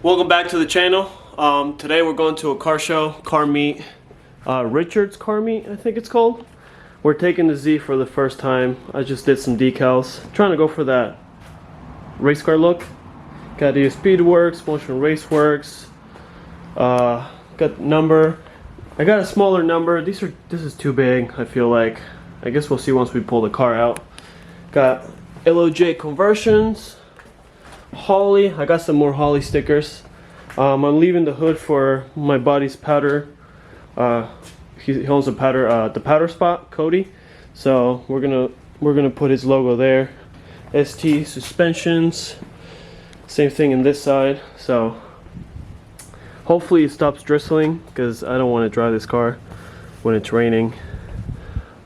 Welcome back to the channel. Today we're going to a car show, car meet, Richard's car meet, I think it's called. We're taking the Z for the first time. I just did some decals, trying to go for that race car look. Got the Speedworks, Motion Raceworks. Got number. I got a smaller number. This is too big, I feel like. I guess we'll see once we pull the car out. Got LOJ conversions. Holley, I got some more Holley stickers. I'm leaving the hood for my buddy's powder. He owns a powder, the powder spot, Cody. So we're gonna put his logo there. ST suspensions, same thing in this side. So hopefully it stops drizzling because I don't want to drive this car when it's raining.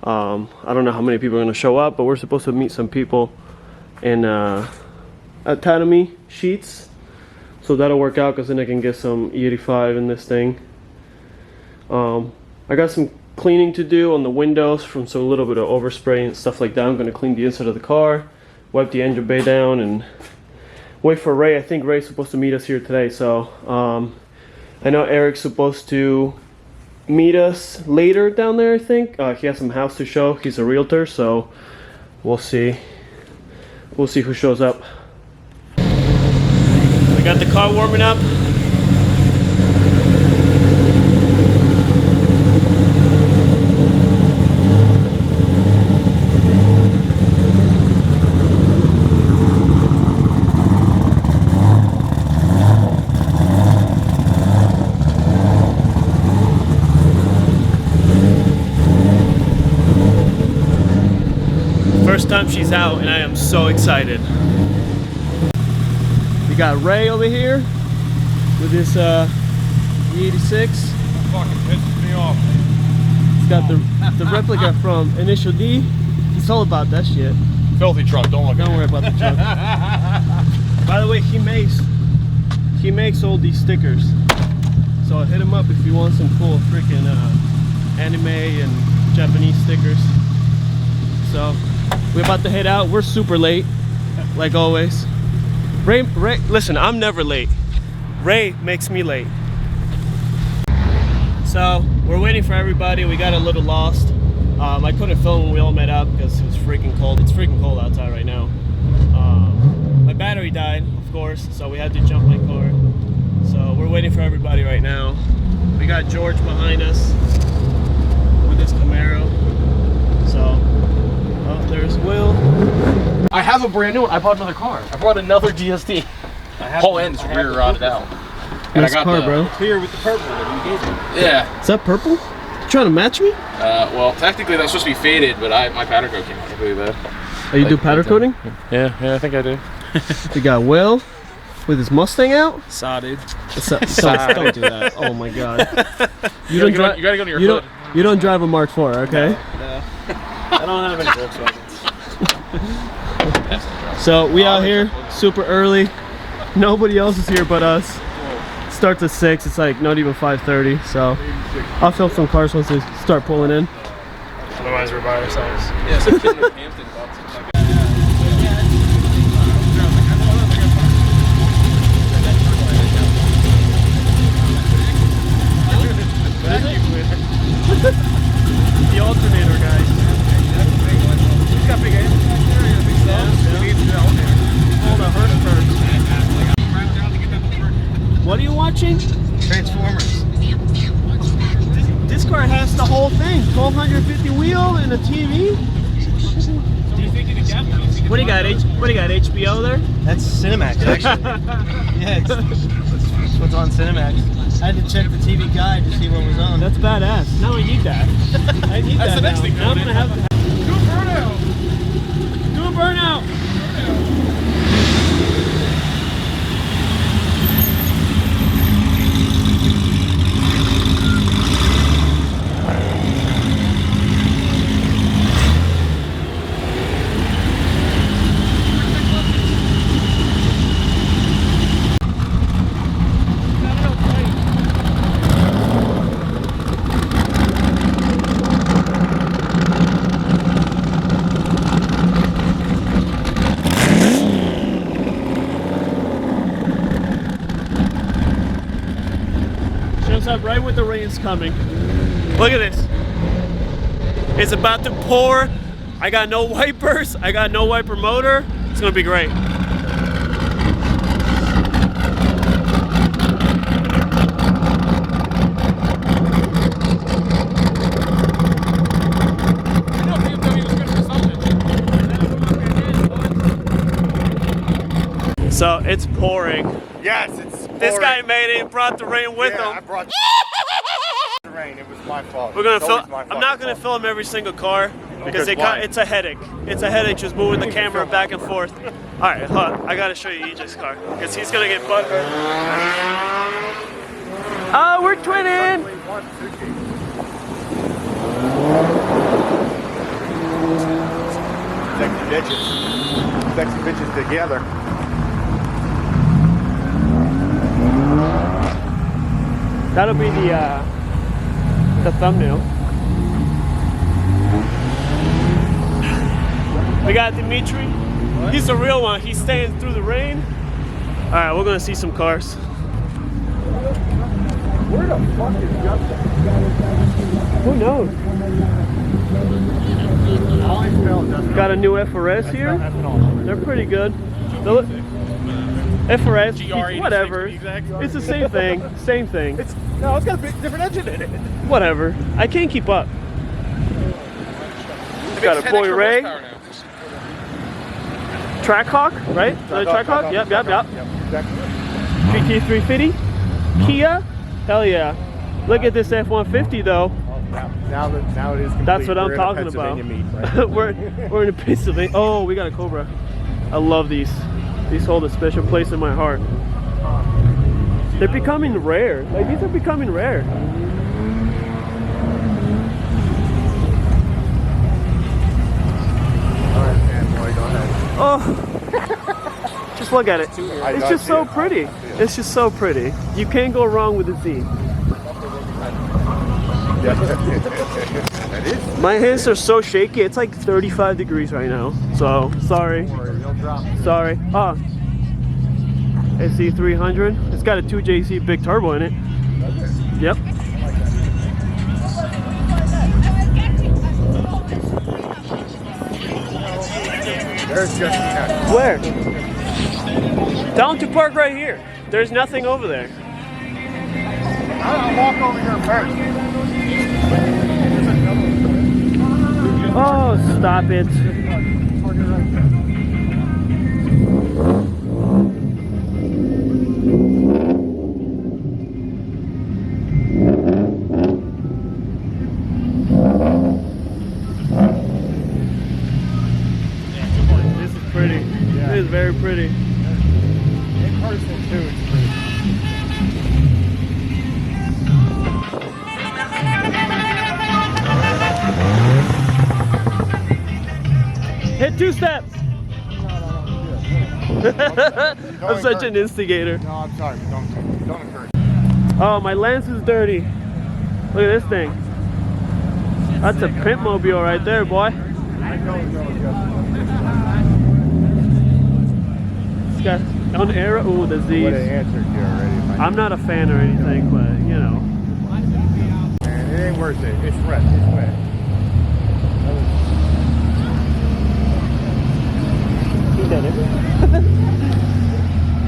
I don't know how many people are gonna show up, but we're supposed to meet some people in Academy sheets, so that'll work out because then I can get some E85 in this thing. I got some cleaning to do on the windows from some little bit of overspray and stuff like that. I'm going to clean the inside of the car, wipe the engine bay down, and wait for Ray. I think Ray's supposed to meet us here today, so I know Eric's supposed to meet us later down there. I think he has some house to show. He's a realtor, so we'll see who shows up. We got the car warming up. First time she's out and I am so excited. We got Ray over here with his E86. Fucking pisses me off. He's got the replica from Initial D. He's all about that shit. Filthy truck, don't look at it. Don't worry about the truck. By the way, he makes all these stickers. So hit him up if you want some cool freaking anime and Japanese stickers. So we're about to head out. We're super late, like always. Ray, listen, I'm never late. Ray makes me late. So we're waiting for everybody. We got a little lost. I couldn't film when we all met up because it was freaking cold. It's freaking cold outside right now. My battery died, of course, so we had to jump my car. So we're waiting for everybody right now. We got George behind us with his Camaro. So, oh, there's Will. I have a brand new one. I bought another car. I bought another GST. Whole end's rear rotted out. And Nice I got car, the bro. clear with the purple that you gave me. Yeah. Is that purple? You trying to match me? Well, technically that's supposed to be faded, but my powder coat came out really bad. Oh, you do powder coating? Yeah, I think I do. We got Will with his Mustang out. Saw, dude. Don't do that. Oh my god. You You gotta go to your hood. You don't drive a Mark IV, okay? No. I don't have any Volkswagens. So we out here super early. Nobody else is here but us. Starts at 6. It's like not even 5:30. So I'll film some cars once they start pulling in. Otherwise, we're by ourselves. The alternator, guys. He's got big engine back there. He got big stuff. He needs the alternator. Hold on, what are you watching? Transformers. This car has the whole thing. 1250 wheel and a TV. Do you think you could get one? What do you got? What do you got? HBO there? That's Cinemax, actually. Yeah, it's what's on Cinemax. I had to check the TV guide to see what was on. That's badass. Now I need that. I need That's that the next now. thing, Now I'm man. gonna have to Do a burnout. do a burnout. rain's coming. Look at this. It's about to pour. I got no wipers. I got no wiper motor. It's gonna be great. So it's pouring. Yes, it's This guy pouring. made it, brought the rain with Yeah, I him. brought the rain. It was my fault. We're gonna It's film. always my I'm fucking not gonna fault. film every single car because Why? it's a headache. It's a headache just moving the camera back and forth. All right, hold on. I gotta show you EJ's car because he's gonna get butthurt. Oh, we're twinning. Sexy bitches. Sexy bitches together. That'll be the thumbnail. We got Dimitri. He's the real one. He's staying through the rain. All right, we're gonna see some cars. Where the fuck is Justin? Who knows? I only smell Justin. Got a new FRS here. They're pretty good. FRS, GR86 whatever. to be exact. It's the same thing. Same thing. No, it's got a big different engine in it. Whatever. I can't keep up. Got a boy Ray. Trackhawk, right? Trackhawk? Yep. Exactly. GT350. Kia. Hell yeah. Look at this F-150 though. Now it is complete. That's what I'm We're in a talking about. Pennsylvania meet, right? we're in a Pennsylvania. Oh, we got a Cobra. I love these. These hold a special place in my heart. They're becoming rare. Like these are becoming rare. All right, fanboy, go ahead. Oh, just look at it. I It's see just so it. I pretty. see it. It's just so pretty. You can't go wrong with a Z. That is. My hands are so shaky. It's like 35 degrees right now. So sorry. They'll drop. Sorry. Ah. SC300. It's got a 2JZ big turbo in it. Yep. There's Justin. Where? Tell him to park right here. There's nothing over there. I'll walk over here first. Oh, stop it. This is pretty. This is very pretty. In person too, it's pretty. Hit two steps. I'm such an instigator. No, I'm sorry. Don't encourage. Oh, my lens is dirty. Look at this thing. That's a pimp mobile right there, boy. I don't know, Justin. It's got on the arrow. Ooh, the Would have Z's. answered you already. if I I'm not a fan or anything, but you know. knew. Man, it ain't worth it. It's wet. It's wet. He did it.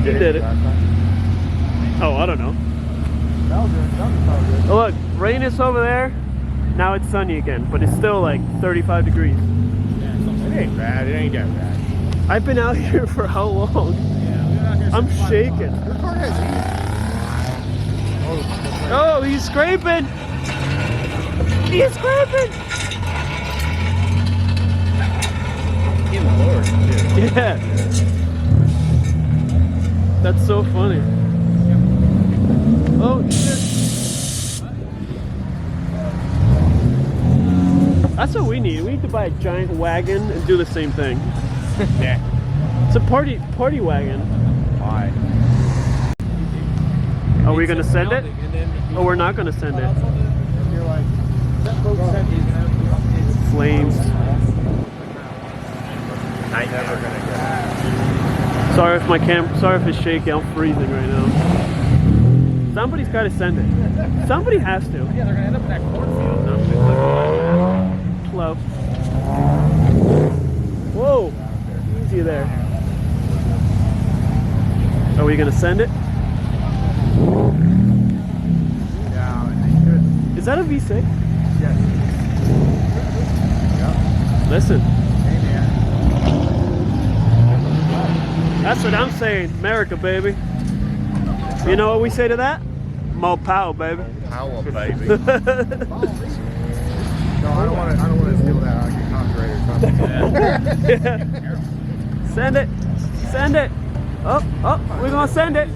Did did it. last time? Oh, I don't know. That was good. That was good. Oh, look, rain is over there. Now it's sunny again, but it's still like 35 degrees. It ain't bad. It ain't that bad. I've been out here for how long? I'm shaking. Your car has heat. Oh, he's scraping. He's scraping. Good Lord, dude. Yeah. That's so funny. Oh shit. That's what we need. We need to buy a giant wagon and do the same thing. Yeah. It's a party wagon. Why? Are we gonna send it? Or we're not gonna send it? You're like, Flames. I'm never gonna get it. Sorry if my sorry if it's shaky. I'm freezing right now. Somebody's got to send it. Somebody has to. Yeah, they're gonna end up in that cornfield. Slow. Whoa. Easy there. Are we gonna send it? Yeah, they should. Is that a V6? Yes. Listen, Hey, man. that's what I'm saying. America, baby. You know what we say to that? More power, baby. Power, baby. No, I don't want to steal that. I'll get copyright or something. Send it. Send it. Oh, we're gonna send it.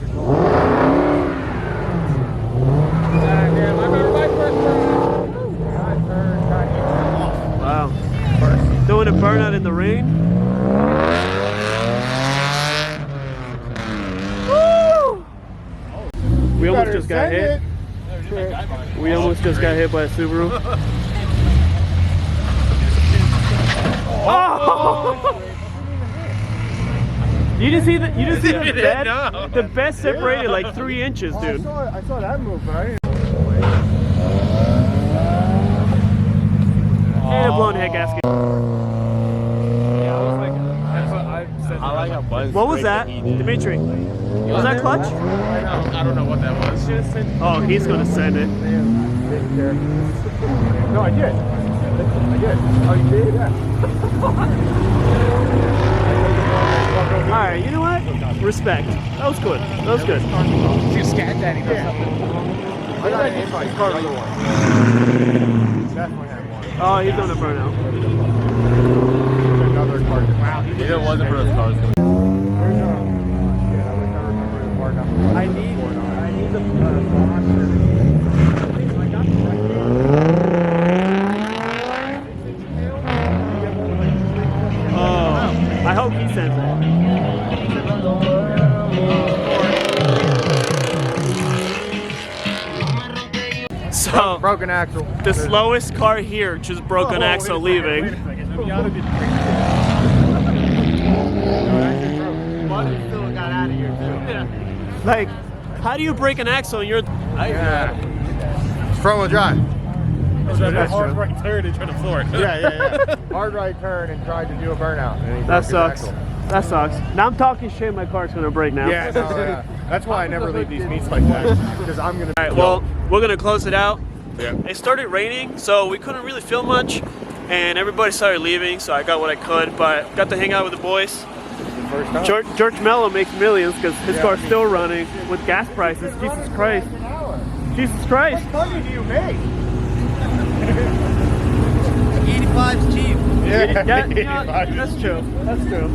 Wow. Doing a burnout in the rain. Woo! We almost just got hit. We almost just got hit by a Subaru. Oh! You didn't see the bed? No. The bed separated like 3 inches, dude. I saw that move, but I didn't. And a blown head gasket. I like how Buzz. What was that, Dimitri? Was that clutch? I don't know what that was. Oh, he's gonna send it. No, I did. Oh, you did? Yeah. Alright, you know what? Respect. That was good. That was good. See, Scat Daddy does something. I got an invite. Definitely had one. Oh, he's doing a burnout. Another card. Wow. It wasn't for those cars. There's a. Shit, I wish I remember the bar number. I need the Oh, I hope he sends it. So, Broken axle. the slowest car here just broke an axle leaving. still got out of here too. Like, how do you break an axle and you're... Yeah. It's front wheel drive. That's hard right turn and try to floor it. Yeah. Hard right turn and tried to do a burnout. And he That broke his sucks. axle. That sucks. Now I'm talking shit, my car's gonna break now. Yeah, no, yeah. That's why I never leave these meets like that. Because I'm gonna. Alright, well, we're gonna close it out. Yeah. It started raining, so we couldn't really film much, and everybody started leaving, so I got what I could, but got to hang out with the boys. First time. George Mello makes millions because his car's still running with gas prices. Jesus Christ. Jesus Christ. money do you make? 85's cheap. Yeah, That's true. That's true.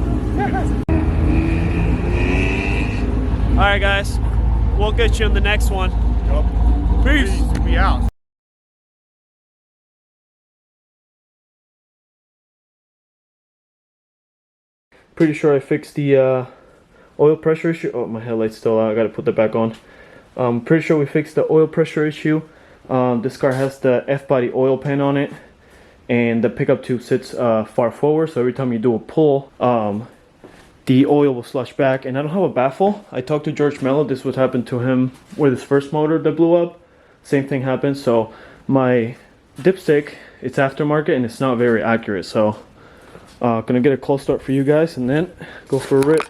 Alright, guys. We'll get you in the next one. Peace. Be out. Pretty sure I fixed the oil pressure issue. Oh, my headlight's still out. I gotta put that back on. Pretty sure we fixed the oil pressure issue. This car has the F-body oil pan on it, and the pickup tube sits far forward, so every time you do a pull, the oil will slush back. And I don't have a baffle. I talked to George Mello. This would happen to him with his first motor that blew up. Same thing happened. So my dipstick, it's aftermarket and it's not very accurate. So gonna get a close start for you guys and then go for a rip.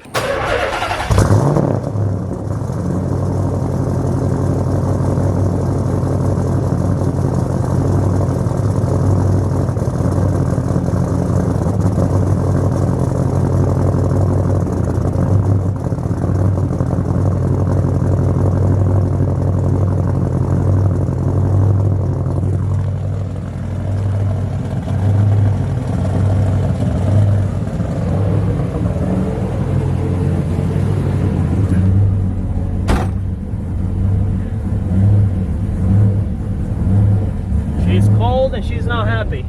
She's cold and she's not happy.